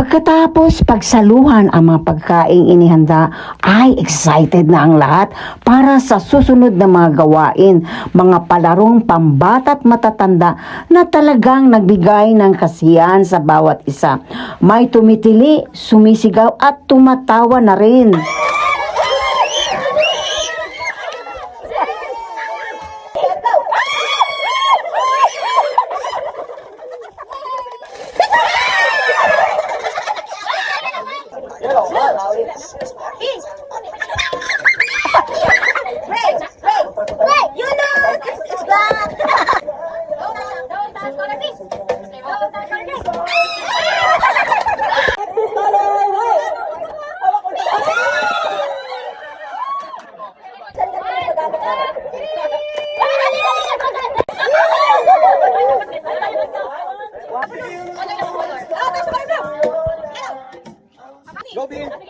Pagkatapos pagsaluhan ang mga pagkaing inihanda, ay excited na ang lahat para sa susunod na mga gawain, mga palarong pambata at matatanda na talagang nagbigay ng kasiyahan sa bawat isa. May tumitili, sumisigaw at tumatawa na rin. Wait, you know, it's black. Robin!